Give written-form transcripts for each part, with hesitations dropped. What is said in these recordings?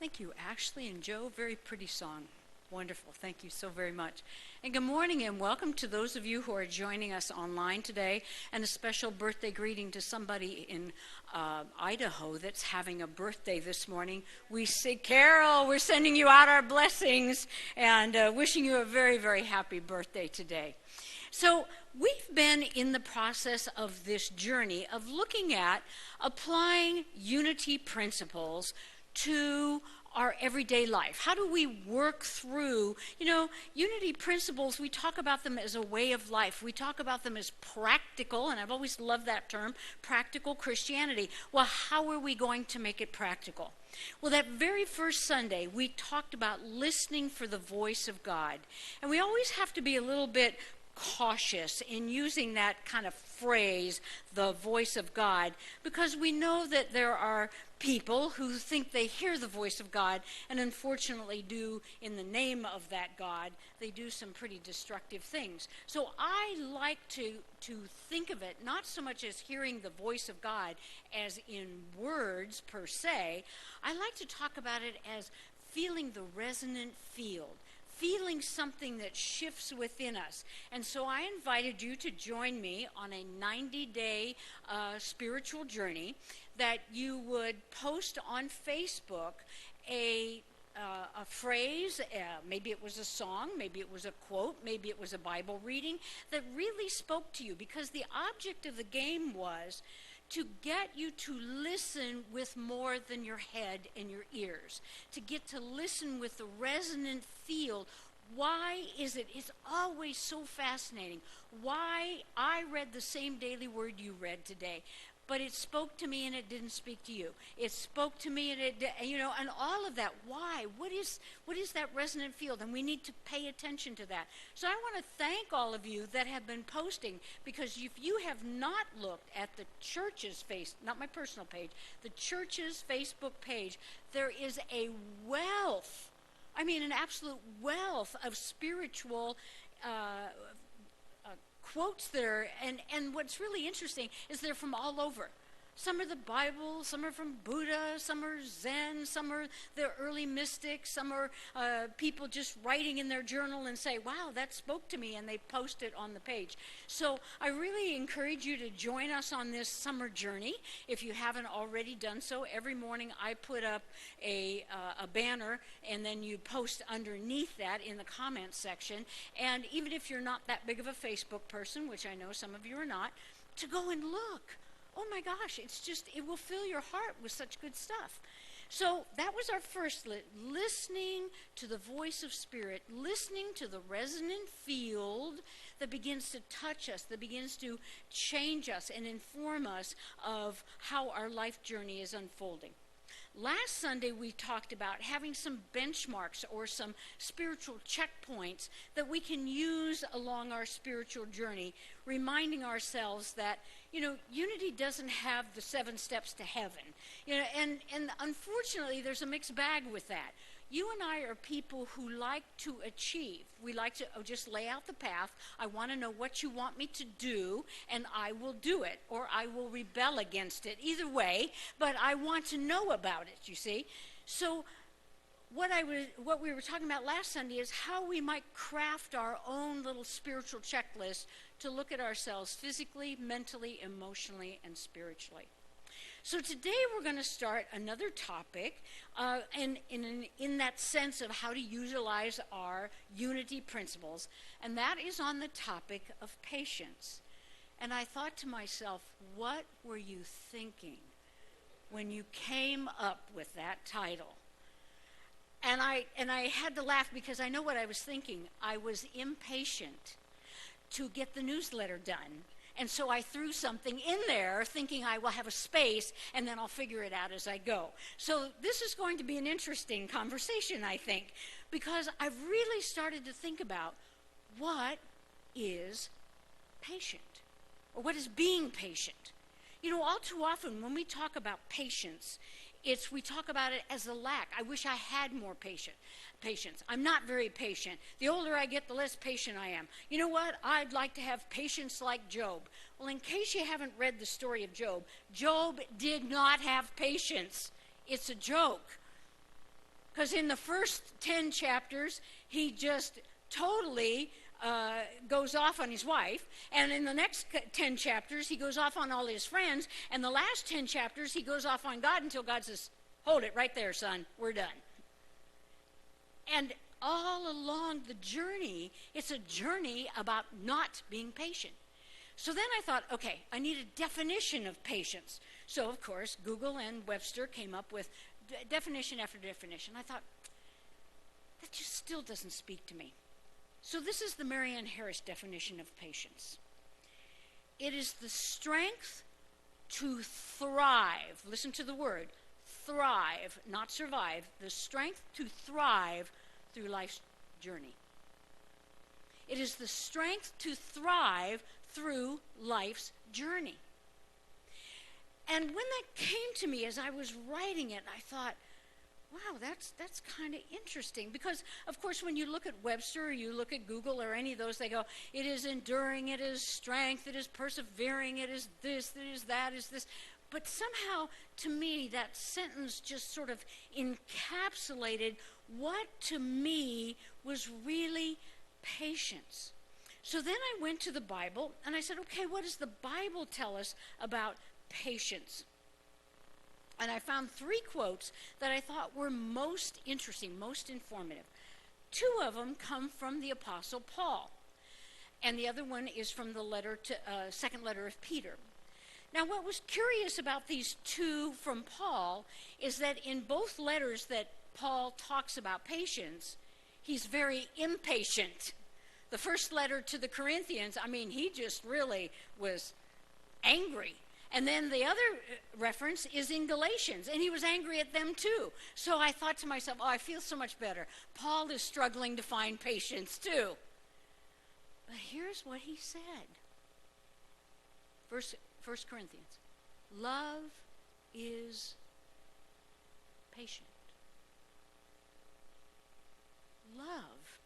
Thank you, Ashley and Joe. Very pretty song. Wonderful. Thank you so very much. And good morning and welcome to those of you who are joining us online today, and a special birthday greeting to somebody in Idaho that's having a birthday this morning. We say, Carol, we're sending you out our blessings and wishing you a very, very happy birthday today. So we've been in the process of this journey of looking at applying unity principles to our everyday life. How do we work through, unity principles? We talk about them as a way of life. We talk about them as practical, and I've always loved that term, practical Christianity. Well, how are we going to make it practical? Well, that very first Sunday, we talked about listening for the voice of God. And we always have to be a little bit cautious in using that kind of phrase, the voice of God, because we know that there are people who think they hear the voice of God and unfortunately do, in the name of that God, they do some pretty destructive things. So I like to think of it not so much as hearing the voice of God as in words per se. I like to talk about it as feeling the resonant field, feeling something that shifts within us. And so I invited you to join me on a 90-day spiritual journey, that you would post on Facebook a phrase, maybe it was a song, maybe it was a quote, maybe it was a Bible reading that really spoke to you, because the object of the game was to get you to listen with more than your head and your ears, to get to listen with the resonant field. Why is it? It's always so fascinating why I read the same daily word you read today, but it spoke to me and it didn't speak to you. It spoke to me and it, and all of that. Why? What is that resonant field? And we need to pay attention to that. So I want to thank all of you that have been posting, because if you have not looked at the church's not my personal page, the church's Facebook page, there is a wealth, an absolute wealth of spiritual quotes there, and what's really interesting is they're from all over. Some are the Bible, some are from Buddha, some are Zen, some are the early mystics, some are people just writing in their journal and say, wow, that spoke to me, and they post it on the page. So I really encourage you to join us on this summer journey. If you haven't already done so, every morning I put up a banner, and then you post underneath that in the comments section. And even if you're not that big of a Facebook person, which I know some of you are not, to go and look. Oh my gosh, it will fill your heart with such good stuff. So that was our first, listening to the voice of Spirit, listening to the resonant field that begins to touch us, that begins to change us and inform us of how our life journey is unfolding. Last Sunday, we talked about having some benchmarks or some spiritual checkpoints that we can use along our spiritual journey, reminding ourselves that, unity doesn't have the 7 steps to heaven. And unfortunately, there's a mixed bag with that. You and I are people who like to achieve. We like to just lay out the path. I want to know what you want me to do, and I will do it, or I will rebel against it. Either way, but I want to know about it, you see. So what we were talking about last Sunday is how we might craft our own little spiritual checklist to look at ourselves physically, mentally, emotionally, and spiritually. So today we're going to start another topic in that sense of how to utilize our unity principles, and that is on the topic of patience. And I thought to myself, what were you thinking when you came up with that title? And I had to laugh, because I know what I was thinking. I was impatient to get the newsletter done. And so I threw something in there thinking I will have a space and then I'll figure it out as I go. So this is going to be an interesting conversation, I think, because I've really started to think about what is patient, or what is being patient. All too often when we talk about patience, we talk about it as a lack. I wish I had more patience. I'm not very patient. The older I get, the less patient I am. You know what? I'd like to have patience like Job. Well, in case you haven't read the story of Job, Job did not have patience. It's a joke. Because in the first 10 chapters, he just totally goes off on his wife. And in the next 10 chapters, he goes off on all his friends. And the last 10 chapters, he goes off on God until God says, hold it right there, son. We're done. And all along the journey, it's a journey about not being patient. So then I thought, okay, I need a definition of patience. So, of course, Google and Webster came up with definition after definition. I thought, that just still doesn't speak to me. So this is the Marianne Harris definition of patience. It is the strength to thrive. Listen to the word, thrive, not survive. The strength to thrive through life's journey. It is the strength to thrive through life's journey. And when that came to me as I was writing it, I thought, wow, that's kind of interesting. Because, of course, when you look at Webster, or you look at Google or any of those, they go, it is enduring, it is strength, it is persevering, it is this, it is that, it is this. But somehow, to me, that sentence just sort of encapsulated what, to me, was really patience. So then I went to the Bible, and I said, okay, what does the Bible tell us about patience? And I found 3 quotes that I thought were most interesting, most informative. 2 of them come from the Apostle Paul, and the other one is from the second letter of Peter. Now, what was curious about these 2 from Paul is that in both letters that Paul talks about patience, he's very impatient. The first letter to the Corinthians, I mean, he just really was angry. And then the other reference is in Galatians, and he was angry at them too. So I thought to myself, oh, I feel so much better. Paul is struggling to find patience too. But here's what he said. 1 Corinthians, love is patient. Love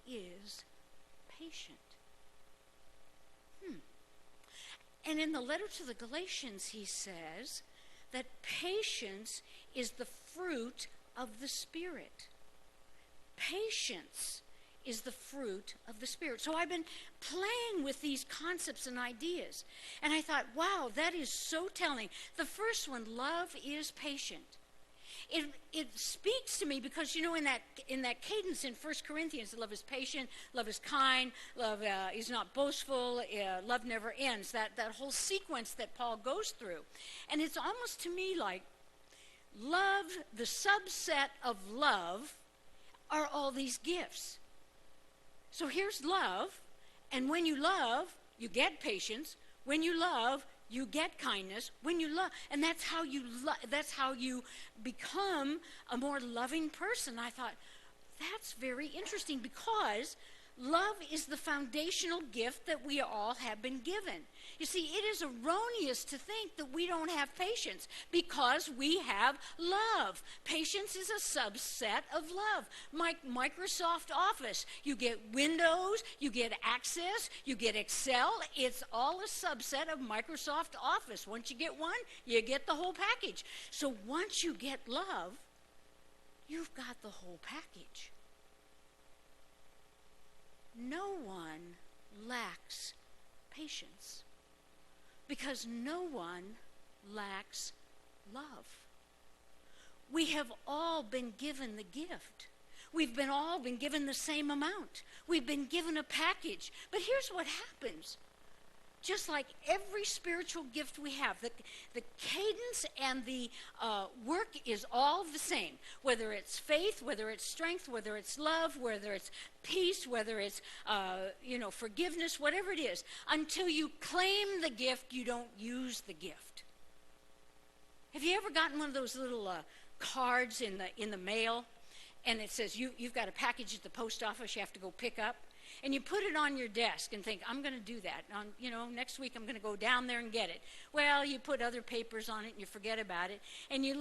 is patient. And in the letter to the Galatians, he says that patience is the fruit of the Spirit. Patience is the fruit of the Spirit. So I've been playing with these concepts and ideas. And I thought, wow, that is so telling. The first one, love is patient. It speaks to me because, you know, in that cadence in 1 Corinthians, love is patient, love is kind, love is not boastful, love never ends. That whole sequence that Paul goes through. And it's almost to me like love, the subset of love, are all these gifts. So here's love, and when you love, you get patience. When you love, you get kindness. When you love, and that's how you become a more loving person. I thought, that's very interesting because love is the foundational gift that we all have been given. You see, it is erroneous to think that we don't have patience because we have love. Patience is a subset of love. Microsoft Office, you get Windows, you get Access, you get Excel. It's all a subset of Microsoft Office. Once you get one, you get the whole package. So once you get love, you've got the whole package. No one lacks patience because no one lacks love. We have all been given the gift. We've all been given the same amount. We've been given a package. But here's what happens. Just like every spiritual gift we have, the cadence and the work is all the same. Whether it's faith, whether it's strength, whether it's love, whether it's peace, whether it's forgiveness, whatever it is. Until you claim the gift, you don't use the gift. Have you ever gotten one of those little cards in the mail, and it says you've got a package at the post office you have to go pick up? And you put it on your desk and think, I'm going to do that. Next week I'm going to go down there and get it. Well, you put other papers on it and you forget about it. And you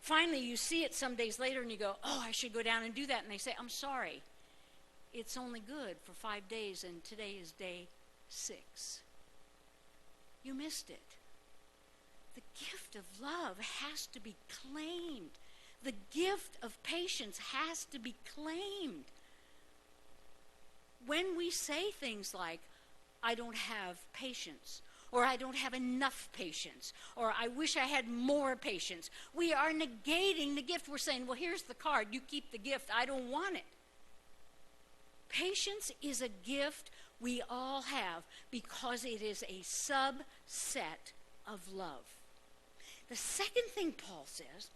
finally you see it some days later and you go, oh, I should go down and do that. And they say, I'm sorry. It's only good for 5 days and today is day 6. You missed it. The gift of love has to be claimed. The gift of patience has to be claimed. When we say things like, I don't have patience, or I don't have enough patience, or I wish I had more patience, we are negating the gift. We're saying, well, here's the card. You keep the gift. I don't want it. Patience is a gift we all have because it is a subset of love. The second thing Paul says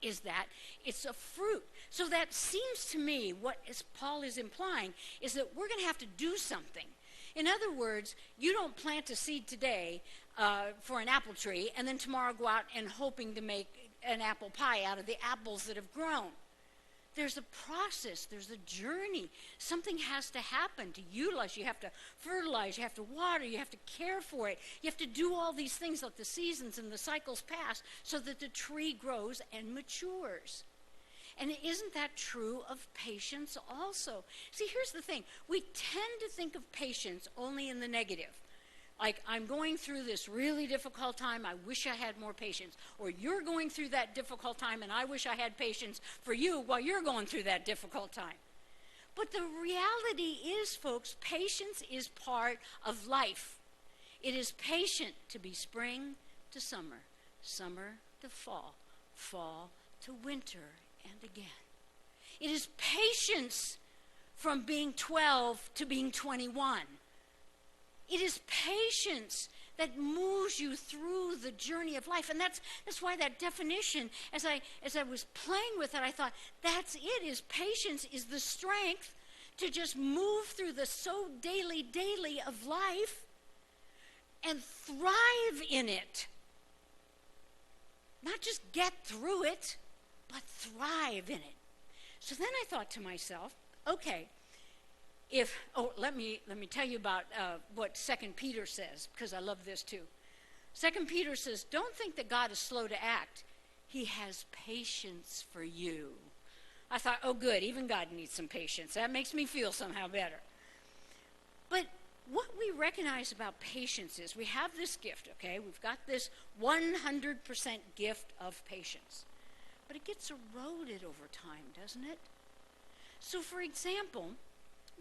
is that it's a fruit. So that seems to me what Paul is implying is that we're going to have to do something. In other words, you don't plant a seed today for an apple tree and then tomorrow go out and hoping to make an apple pie out of the apples that have grown. There's a process, there's a journey. Something has to happen to utilize. You have to fertilize, you have to water, you have to care for it. You have to do all these things, let the seasons and the cycles pass so that the tree grows and matures. And isn't that true of patience also? See, here's the thing. We tend to think of patience only in the negative. Like, I'm going through this really difficult time, I wish I had more patience. Or you're going through that difficult time and I wish I had patience for you while you're going through that difficult time. But the reality is, folks, patience is part of life. It is patient to be spring to summer, summer to fall, fall to winter and again. It is patience from being 12 to being 21. It is patience that moves you through the journey of life. And that's why that definition, as I was playing with it, I thought, that's it, is patience is the strength to just move through the so daily of life and thrive in it. Not just get through it, but thrive in it. So then I thought to myself, okay, let me tell you about what 2 Peter says, because I love this too. 2 Peter says, don't think that God is slow to act. He has patience for you. I thought, oh good, even God needs some patience. That makes me feel somehow better. But what we recognize about patience is we have this gift, okay? We've got this 100% gift of patience. But it gets eroded over time, doesn't it? So for example,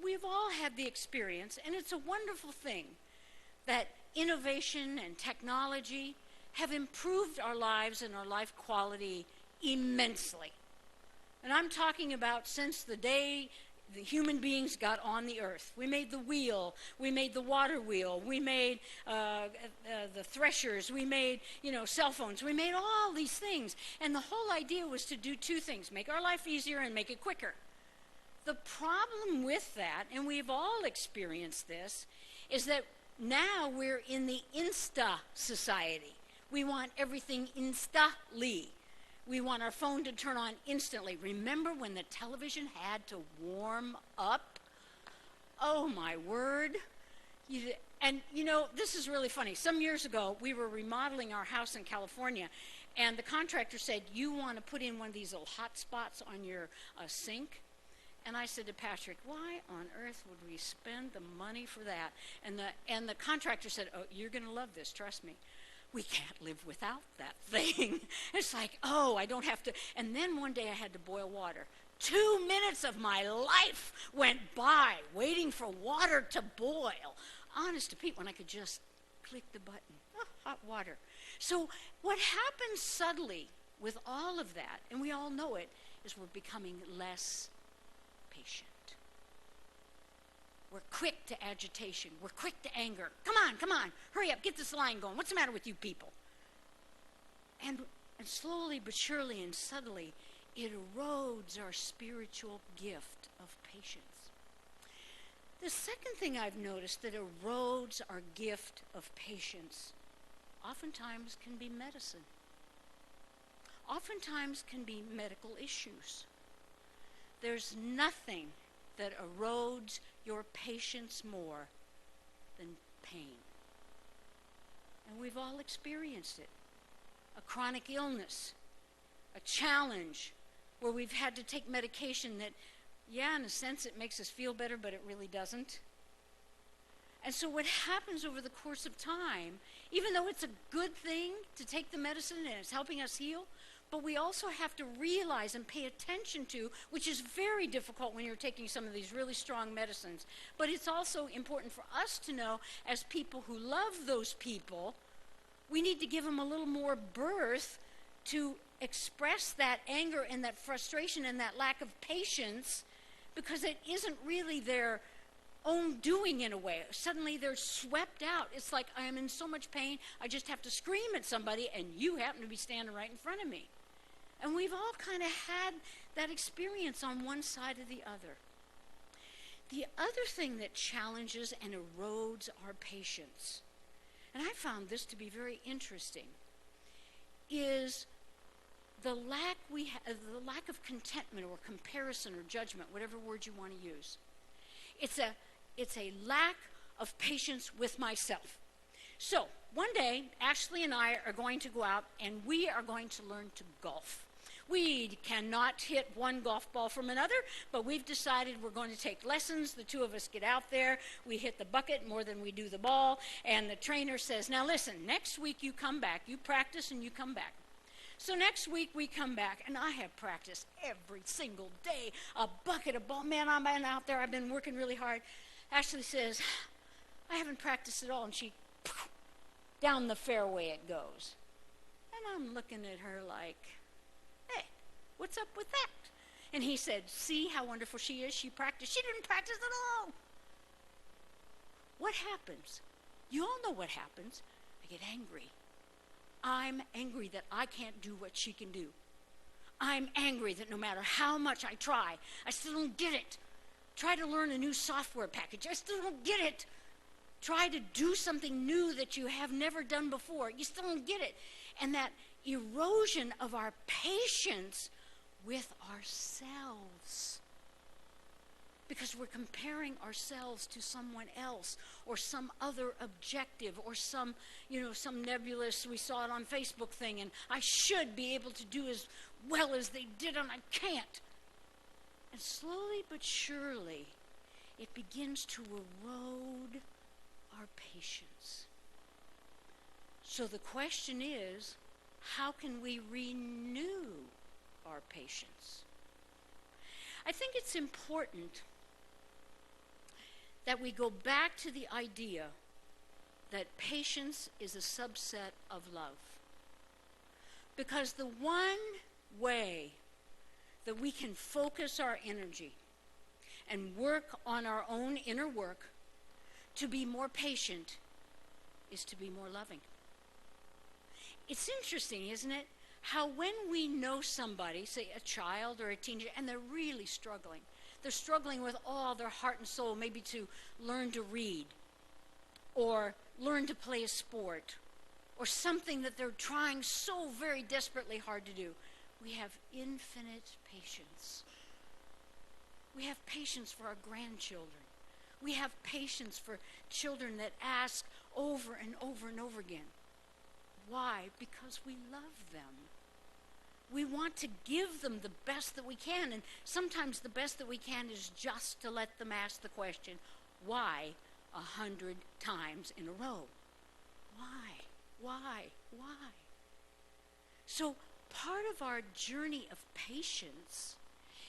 we've all had the experience, and it's a wonderful thing, that innovation and technology have improved our lives and our life quality immensely. And I'm talking about since the day the human beings got on the earth. We made the wheel, we made the water wheel, we made the threshers, we made, cell phones, we made all these things. And the whole idea was to do two things, make our life easier and make it quicker. The problem with that, and we've all experienced this, is that now we're in the Insta society. We want everything instantly. We want our phone to turn on instantly. Remember when the television had to warm up? Oh my word. This is really funny. Some years ago, we were remodeling our house in California, and the contractor said, you want to put in one of these little hot spots on your sink? And I said to Patrick, why on earth would we spend the money for that? And the contractor said, oh, you're going to love this, trust me. We can't live without that thing. It's like, oh, I don't have to. And then one day I had to boil water. 2 minutes of my life went by waiting for water to boil. Honest to Pete, when I could just click the button. Oh, hot water. So what happens subtly with all of that, and we all know it, is we're becoming less patient. We're quick to agitation. We're quick to anger. Come on, hurry up, get this line going. What's the matter with you people? And slowly but surely and subtly, it erodes our spiritual gift of patience. The second thing I've noticed that erodes our gift of patience oftentimes can be medicine. Oftentimes can be medical issues. There's nothing that erodes your patience more than pain. And we've all experienced it. A chronic illness, a challenge where we've had to take medication that, in a sense it makes us feel better, but it really doesn't. And so what happens over the course of time, even though it's a good thing to take the medicine and it's helping us heal, but we also have to realize and pay attention to, which is very difficult when you're taking some of these really strong medicines. But it's also important for us to know, as people who love those people, we need to give them a little more berth to express that anger and that frustration and that lack of patience, because it isn't really their own doing in a way. Suddenly they're swept out. It's like, I am in so much pain, I just have to scream at somebody, and you happen to be standing right in front of me. And we've all kind of had that experience on one side or the other. The other thing that challenges and erodes our patience, and I found this to be very interesting, is the lack of contentment or comparison or judgment, whatever word you want to use. It's a lack of patience with myself. So one day, Ashley and I are going to go out and we are going to learn to golf. We cannot hit one golf ball from another, but we've decided we're going to take lessons. The two of us get out there, we hit the bucket more than we do the ball, and the trainer says, now listen, next week you come back, you practice and you come back. So next week we come back, and I have practiced every single day, a bucket of ball. Man, I've been out there, I've been working really hard. Ashley says, I haven't practiced at all, and she, down the fairway it goes. And I'm looking at her like, hey, what's up with that? And he said, see how wonderful she is? She practiced. She didn't practice at all. What happens? You all know what happens. I get angry. I'm angry that I can't do what she can do. I'm angry that no matter how much I try, I still don't get it. Try to learn a new software package. I still don't get it. Try to do something new that you have never done before. You still don't get it. And that erosion of our patience with ourselves, because we're comparing ourselves to someone else or some other objective or some nebulous, we saw it on Facebook thing, and I should be able to do as well as they did and I can't. And slowly but surely it begins to erode our patience. So the question is, how can we renew our patience? I think it's important that we go back to the idea that patience is a subset of love. Because the one way that we can focus our energy and work on our own inner work to be more patient is to be more loving. It's interesting, isn't it? How when we know somebody, say a child or a teenager, and they're really struggling, they're struggling with all their heart and soul, maybe to learn to read or learn to play a sport or something that they're trying so very desperately hard to do. We have infinite patience. We have patience for our grandchildren. We have patience for children that ask over and over and over again. Why? Because we love them. We want to give them the best that we can, and sometimes the best that we can is just to let them ask the question, why 100 times in a row? Why? Why? Why? So part of our journey of patience,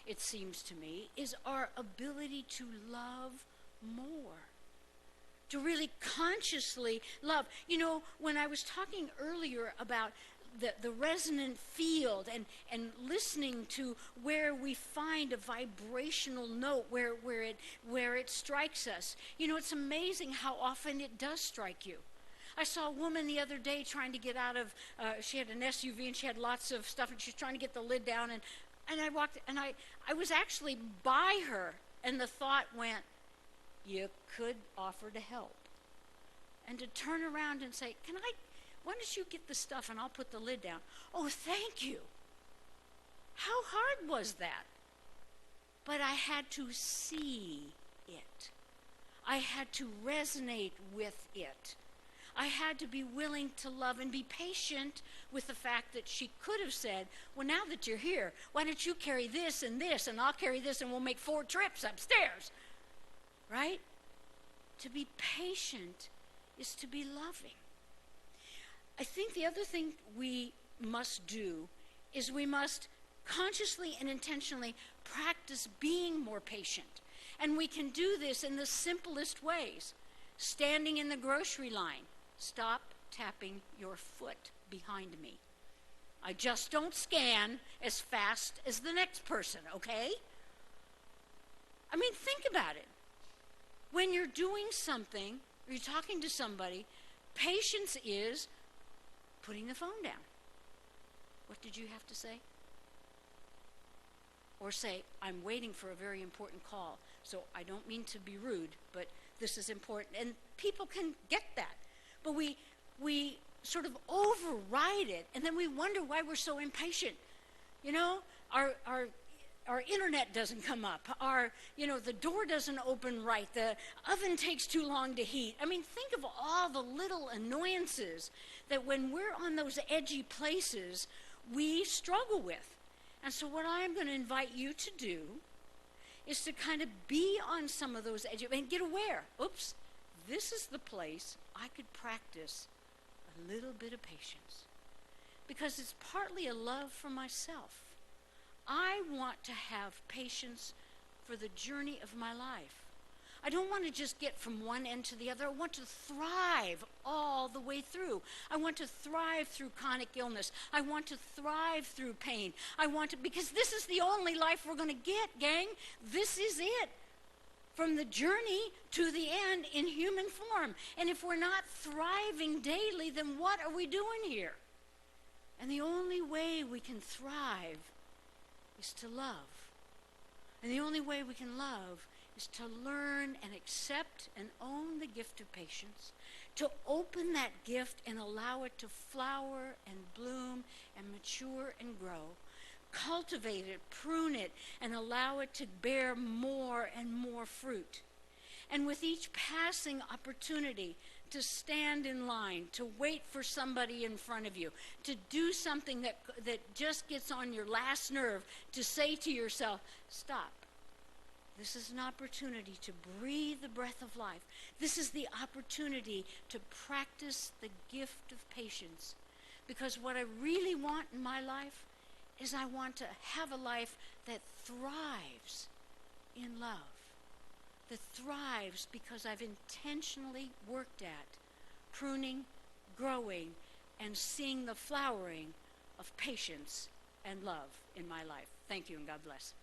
it seems to me, is our ability to love more. To really consciously love. You know, when I was talking earlier about the resonant field and listening to where we find a vibrational note, where it strikes us. You know, it's amazing how often it does strike you. I saw a woman the other day trying to get out of, she had an SUV and she had lots of stuff and she was trying to get the lid down, and I walked, and I was actually by her, and the thought went, you could offer to help. And to turn around and say, why don't you get the stuff and I'll put the lid down? Oh, thank you. How hard was that? But I had to see it. I had to resonate with it. I had to be willing to love and be patient with the fact that she could have said, well, now that you're here, why don't you carry this and I'll carry this and we'll make 4 trips upstairs. Right? To be patient is to be loving. I think the other thing we must do is we must consciously and intentionally practice being more patient. And we can do this in the simplest ways. Standing in the grocery line, stop tapping your foot behind me. I just don't scan as fast as the next person, okay? I mean, think about it. When you're doing something, or you're talking to somebody, patience is putting the phone down. What did you have to say? Or say, I'm waiting for a very important call, so I don't mean to be rude, but this is important. And people can get that. But we sort of override it, and then we wonder why we're so impatient. You know, our internet doesn't come up. The door doesn't open right. The oven takes too long to heat. I mean, think of all the little annoyances that when we're on those edgy places, we struggle with. And so what I'm going to invite you to do is to kind of be on some of those edges and get aware. Oops, this is the place I could practice a little bit of patience. Because it's partly a love for myself. I want to have patience for the journey of my life. I don't want to just get from one end to the other. I want to thrive all the way through. I want to thrive through chronic illness. I want to thrive through pain. Because this is the only life we're going to get, gang. This is it. From the journey to the end in human form. And if we're not thriving daily, then what are we doing here? And the only way we can thrive is to love. And the only way we can love is to learn and accept and own the gift of patience, to open that gift and allow it to flower and bloom and mature and grow, cultivate it, prune it, and allow it to bear more and more fruit. And with each passing opportunity to stand in line, to wait for somebody in front of you, to do something that just gets on your last nerve, to say to yourself, stop. This is an opportunity to breathe the breath of life. This is the opportunity to practice the gift of patience. Because what I really want in my life is I want to have a life that thrives in love. That thrives because I've intentionally worked at pruning, growing, and seeing the flowering of patience and love in my life. Thank you, and God bless.